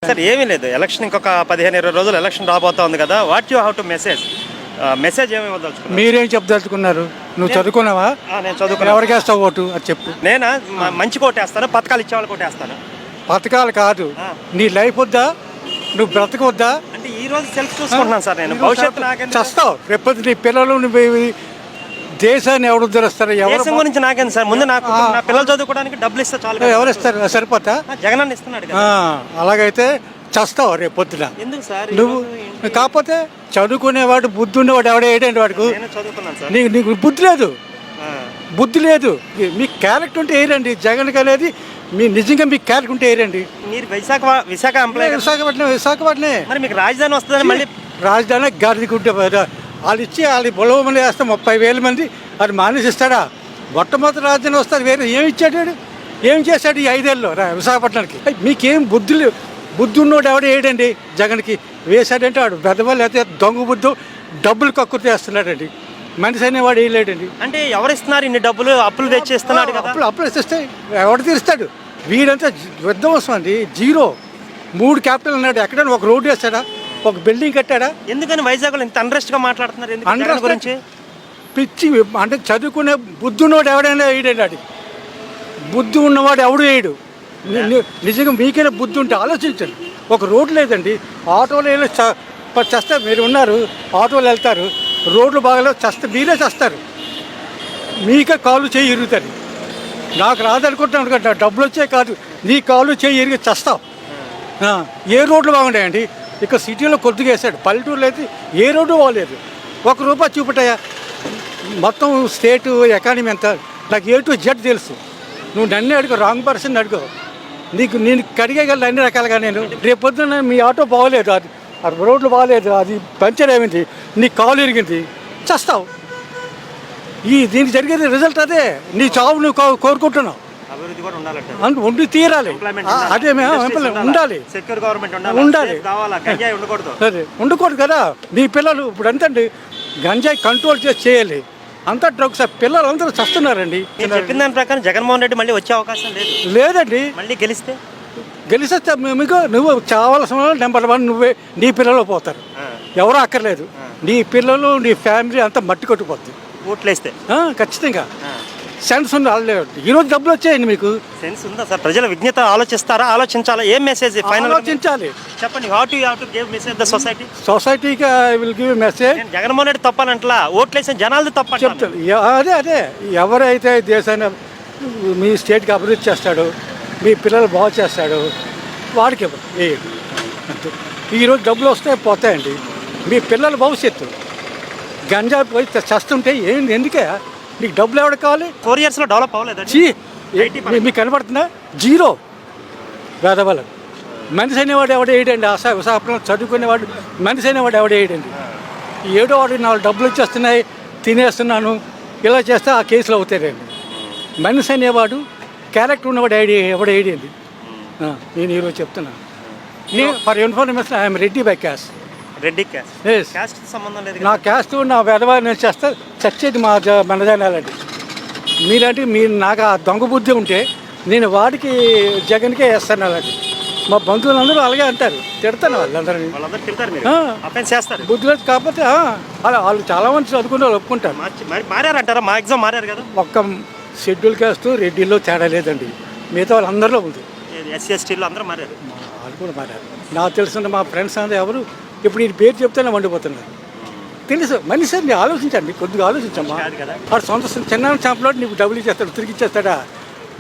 Sir ఏమీ లేదు, election ఇంకొక 15-20 రోజులు ఎలక్షన్ రాబోతా ఉంది కదా, what you have to message ఏమి ఇవ్వదలుచుకున్నారు? మీరేం చెప్పదలుచుకున్నారు? నువ్వు చదువుకున్నావా? నేను చదువుకున్నా. ఎవరికి వేస్తావు ఓటు అది చెప్పు. నేనా మంచి కోటేస్తాను, పథకాలు ఇచ్చేవాళ్ళు కోటేస్తాను. పథకాలు కాదు, నీ లైఫ్ వద్దా? నువ్వు బ్రతకొద్దా? అంటే ఈ రోజు సెల్ఫ్ చూసుకుంటున్నాను సార్, నేను భవిష్యత్తు చస్తావు రేపు. నీ పిల్లలు నువ్వు దేశాన్ని ఎవరు ఉద్ధరిస్తారు? దేశం గురించి నాకేం సార్, ముందు నాకు నా పిల్లలు చదువుకోవడానికి డబ్బులు ఇస్తే చాలు. ఎవరు ఇస్తారు? సరిపోతా? జగన్ అన్న ఇస్తున్నాడు కదా. అలాగైతే చస్తావు రేపు పొద్దున. ఎందుకు సార్ నువ్వు కాకపోతే చదువుకునేవాడు బుద్ధి ఉండేవాడు ఎవడే ఏంటంటే వాడికి చదువుకున్నాను సార్. నీకు బుద్ధి లేదు. మీ క్యారెక్టర్ ఉంటే ఏరండి జగన్కి అనేది. మీ నిజంగా మీకు క్యారెక్టర్ ఉంటే ఏరండి. మీరు విశాఖ ఎంప్లాయ్. విశాఖపట్నం మరి మీకు రాజధాని వస్తుందని మళ్ళీ రాజధాని గాడిదికుంటే వాళ్ళు ఇచ్చి వాళ్ళు బొలవమని వేస్తే 30,000 మంది అది మానేసిస్తాడా? మొట్టమొదటి రాజధాని వస్తారు. వేరే ఏమి ఇచ్చాడు? ఏం చేశాడు ఈ 5 ఏళ్ళలో విశాఖపట్నానికి? మీకేం బుద్ధి ఉన్నోడు ఎవడ ఏడండి జగన్కి వేశాడంటే వాడు పెద్దవాళ్ళు అయితే దొంగ బుద్ధు డబ్బులు కక్కుర్తి వేస్తున్నాడండి. మనిషి అనేవాడు వేయలేడండి. అంటే ఎవరు ఇస్తున్నారు ఇన్ని డబ్బులు? అప్పులు తెచ్చిస్తున్నాడు కదా. అప్పులు తెస్తే ఎవడు తీరుస్తాడు? వీడంతా విధ్వంసం అండి. 0 3 క్యాపిటల్ ఉన్నాడు. ఎక్కడైనా ఒక రోడ్డు వేస్తాడా? ఒక బిల్డింగ్ కట్టాడా? ఎందుకని వైజాగ్లో ఇంత అన్రెస్ట్గా మాట్లాడుతున్నారు? అన్రెస్ట్ గురించి పిచ్చి అంటే చదువుకునే బుద్ధి ఉన్నవాడు ఎవడైనా వేయడండి. బుద్ధి ఉన్నవాడు ఎవడు వేయడు. నిజంగా మీకైనా బుద్ధి ఉంటే ఆలోచించండి. ఒక రోడ్డు లేదండి, ఆటోలో వెళ్ళి చస్తే మీరు ఉన్నారు, ఆటోలు వెళ్తారు, రోడ్లు బాగాలేదు చస్తే మీరే చేస్తారు. మీకే కాళ్ళు చేయి ఇరుగుతారు. నాకు రాదనుకుంటున్నాను కదా, డబ్బులు వచ్చే కాదు, నీ కాళ్ళు చేయి ఇరిగి చస్తావు. ఏ రోడ్లు బాగుంటాయండి? ఇక్కడ సిటీలో కొద్దిగా వేసాడు, పల్లెటూరులో అయితే ఏ రోడ్డు బాగలేదు. ₹1 చూపెట్టాయా? మొత్తం స్టేటు ఎకానమీ ఎంత నాకు A to Z తెలుసు. నువ్వు నన్ను అడుగు, రాంగ్ పర్సన్ అడుగు. నేను కడిగేయగలను అన్ని రకాలుగా. నేను రేపు పొద్దున్న మీ ఆటో బాగోలేదు, అది రోడ్లు బాగలేదు, అది పంచర్ అయింది, నీ కాలు ఇరిగింది, చస్తావు. దీనికి జరిగేది రిజల్ట్ అదే. నీ చావు నువ్వు కోరుకుంటున్నావు. ఉండి తీరాలి. అదే ఉండాలి, ఉండాలి. సరే ఉండకూడదు కదా. నీ పిల్లలు ఇప్పుడు ఎంతండి గంజాయి కంట్రోల్ చేయాలి. అంతా డ్రగ్స్. పిల్లలు అందరూ చస్తున్నారండి. చెప్పిన దాని ప్రకారం జగన్మోహన్ రెడ్డి మళ్ళీ వచ్చే అవకాశం లేదండి. మళ్ళీ గెలిస్తే మీకు నువ్వు చావాల్సిన నెంబర్ 1 నువ్వే. నీ పిల్లలు పోతారు, ఎవరో అక్కర్లేదు. నీ పిల్లలు నీ ఫ్యామిలీ అంతా మట్టి కొట్టుకుపోద్ది ఓట్లేస్తే. ఖచ్చితంగా సెన్స్ ఉంది. ఈరోజు డబ్బులు వచ్చాయండి. మీకు సెన్స్ ఉందా సార్? ప్రజల విజ్ఞత ఆలోచిస్తారా? ఆలోచించాలా? ఏం మెసేజ్ ఆలోచించాలి చెప్పండి. How to give message the సొసైటీకి I will give message. Jaganmohan Reddy తప్పాలంటలా, ఓట్లేసిన జనాలది తప్ప చెప్తాను. అదే ఎవరైతే దేశాన్ని మీ స్టేట్కి అభివృద్ధి చేస్తాడో, మీ పిల్లలు బాగు చేస్తాడో వాడికి వేయండి. అంతే. ఈరోజు డబ్బులు వస్తాయి పోతాయండి. మీ పిల్లల భవిష్యత్తు గంజా పోయి చేస్తుంటే ఏంటి? ఎందుకే నీకు డబ్బులు ఎవరికి కావాలి? 4 yearsలో డెవలప్ అవ్వలేదు. మీకు కనబడుతుందా? 0 పేదవాళ్ళు. మనిషి అనేవాడు ఎవడ వేయడండి. విశాఖపట్నం చదువుకునేవాడు మనిషి అనేవాడు ఎవడ వేయడండి. 7వ వాడికి 4 డబ్బులు వచ్చేస్తున్నాయి, తినేస్తున్నాను, ఇలా చేస్తే ఆ కేసులు అవుతాయండి. మనిషి అనేవాడు క్యారెక్టర్ ఉన్నవాడు ఎవడ వేయడండి. నేను ఈరోజు చెప్తున్నాను. For information I'm Reddy by caste. నా క్యాస్ట్ నా వెధవా నేను చేస్తే చచ్చేది మా మనజానాలండి. మీరు నాకు ఆ దొంగ బుద్ధి ఉంటే నేను వాడికి జగన్కే వేస్తాను. అలాంటి మా బంధువులందరూ అలాగే అంటారు, తిడతాను వాళ్ళందరినీ. బుద్ధి లేదు కాకపోతే అలా వాళ్ళు చాలా మంది చదువుకునే వాళ్ళు ఒప్పుకుంటారు. మారారంటారా? మా ఎగ్జామ్ మారారు కదా. ఒక్క షెడ్యూల్ క్యాస్ట్ రెడ్డిలో తేడా లేదండి, మిగతా వాళ్ళందరిలో ఉంది. SC/STలో అందరూ మారారు. వాళ్ళు కూడా మారారు. నాకు తెలిసిన మా ఫ్రెండ్స్ అందరూ ఎవరు ఇప్పుడు ఈ పేరు చెప్తేనే వండిపోతున్నారు. తెలుసు మనిషి అండి, ఆలోచించండి, కొద్దిగా ఆలోచించమ్మా. వాడు సొంత చిన్న షాప్లో నీకు డబ్బులు ఇచ్చేస్తాడు, తిరిగి ఇచ్చేస్తాడా?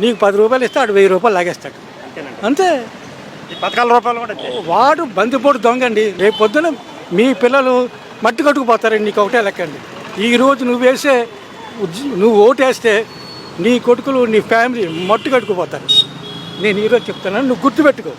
నీకు ₹10 ఇస్తే వాడు ₹1000 లాగేస్తాడు, అంతే. పథకాల రూపాయలు కూడా వాడు బందిపోటు దొంగండి. రేపు పొద్దున మీ పిల్లలు మట్టి కట్టుకుపోతారండి. నీకు ఒకటే లెక్కండి. ఈరోజు నువ్వు ఓటేస్తే నీ కొడుకులు నీ ఫ్యామిలీ మట్టి కట్టుకుపోతారు. నేను ఈరోజు చెప్తాను, నువ్వు గుర్తుపెట్టుకో.